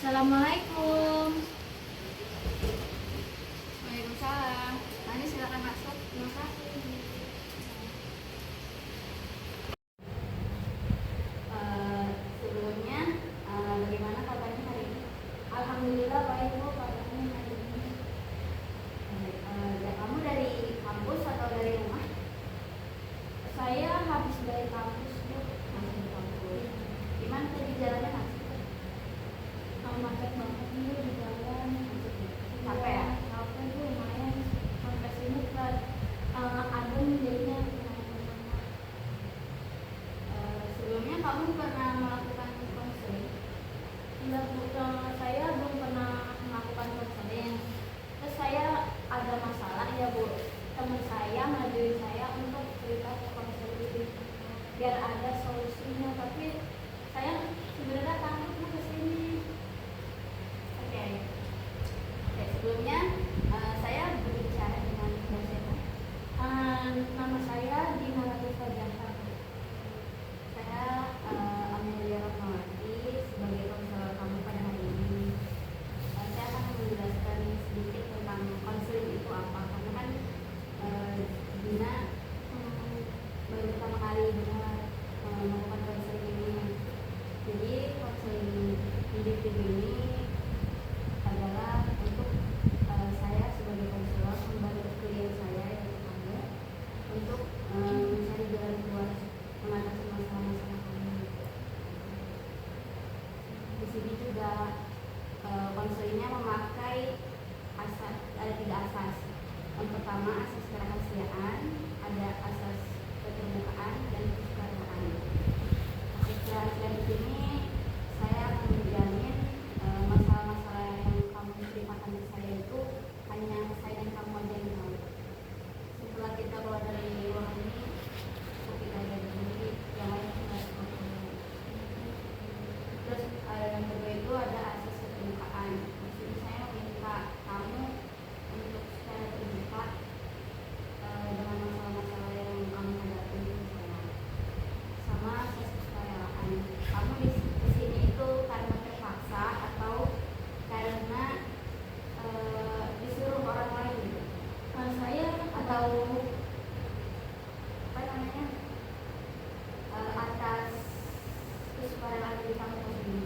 Assalamualaikum. Waalaikumsalam. Mari silakan masuk. Terima kasih. Sebelumnya, bagaimana kabarnya hari ini? Alhamdulillah baik Bu kabarnya hari ini. Kamu dari kampus atau dari rumah? Saya habis dari kampus Bu. Masih di kampus. Gimana tadi jalannya masih? Macet banget Bu di jalan. Capek ya? Capek Bu, lumayan. Sampai sini kan adem jadinya kemana-mana. Sebelumnya kamu pernah melakukan konseling? Tidak Bu, saya belum pernah melakukan konseling. Terus saya ada masalah ya Bu. Teman saya ngajuin saya untuk cerita ke konseling biar ada solusinya, tapi saya sebenarnya takut mau kesini. Oke. Sebelumnya saya berbicara dengan siapa? Nama saya Dina Latifa Jahar. Saya Amelia Rahmawati sebagai konselor kamu pada hari ini. Saya akan menjelaskan sedikit tentang konseling itu apa, karena kan Dina baru pertama kali melakukan konseling ini. Jadi konseling individu ini adalah untuk saya sebagai konselor membantu klien saya yaitu kamu untuk mencari jalan keluar mengatasi masalah-masalah kamu. Di sini juga konselingnya memakai asas, ada 3 asas. Yang pertama asas kerahasiaan, ada asas keterbukaan dan kesukaraan. Asas kerahasiaan di sini saya akan menjamin masalah-masalah yang kamu ceritakan ke saya itu hanya saya dan kamu aja yang tahu. Setelah kita keluar dari ruangan ini, kita ada di sini, yang lain tidak tahu. Terus yang kedua itu ada asas keterbukaan. Di sini saya meminta kamu untuk secara terbuka dengan masalah-masalah yang kamu hadapi ke saya. Sama asas kesukaraan. Kamu di sini itu karena terpaksa atau karena disuruh orang lain gitu. Saya Atau apa namanya atas kesukaraan diri kamu sendiri.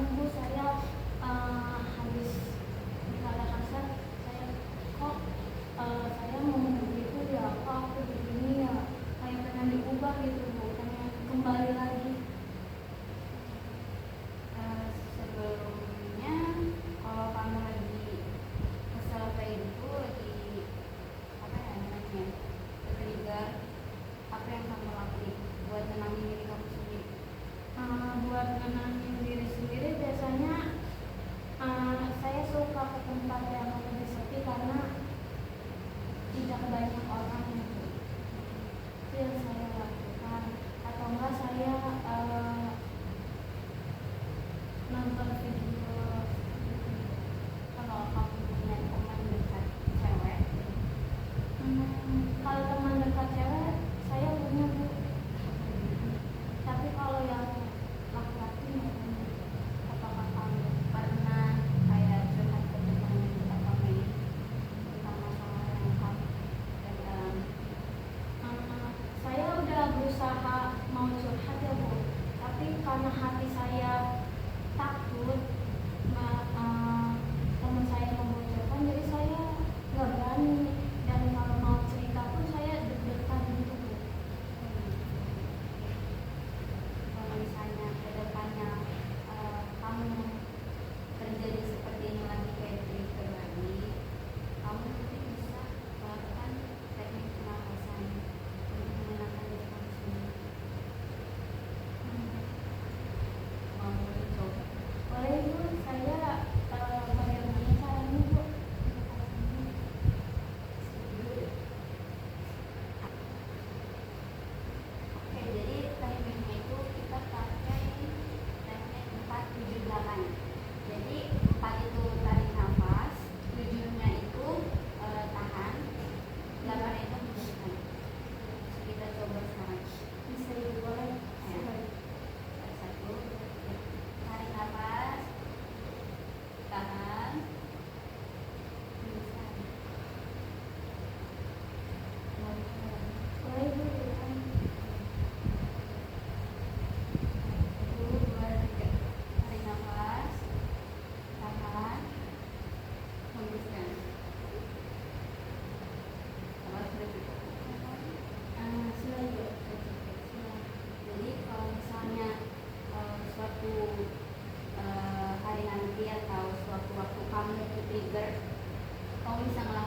Bu, saya habis dikata kasar, saya kok saya mau begitu ya, kok aku begini ya, kayak pengen diubah gitu Bu, pengen kembali lagi. Sebelumnya kalau kamu lagi kesel kayak gitu, lagi apa ya namanya, trigger, apa yang kamu lakuin buat tenangin diri kamu sendiri? Buat nenangin diri sendiri biasanya saya suka ke tempat yang lebih sepi karena tidak banyak orang gitu. Itu yang saya lakukan. Atau enggak saya nonton video. Kalau kamu punya teman dekat cewek, Kalau teman dekat cewek saya punya Bu, tapi kalau yang laki-laki nggak punya. apakah kamu pernah kayak curhat ke teman dekat kamu ini tentang masalah yang kamu dan Saya udah berusaha mau curhat ya Bu, tapi karena hati saya takut teman saya membocorkan, jadi saya nggak berani, dan kalau mau cerita pun saya deg-degan gitu Bu. kalau misalnya ke depannya kamu terjadi seperti ini lagi, kayak trigger lagi, kamu mungkin bisa melakukan teknik pernapasan untuk menenangkan diri kamu sendiri. Mau dicoba? Boleh Bu, saya bagaimana caranya Bu? Oke, jadi tekniknya itu kita pakai teknik 4-7-8. Jadi 4 itu tarik nafas, 7-nya itu tahan, 8 itu hembuskan. Kita coba sekarang. Bisa Ibu, boleh? Ya. 1, 2, 3. Tarik nafas, tahan, hembuskan. Boleh Bu, silakan. 1, 2, 3. Tarik nafas, tahan, hembuskan. Awas berikut. Silakan Bu. Jadi kalau misalnya suatu hari nanti atau suatu waktu kamu ke trigger, kamu bisa ngelakuin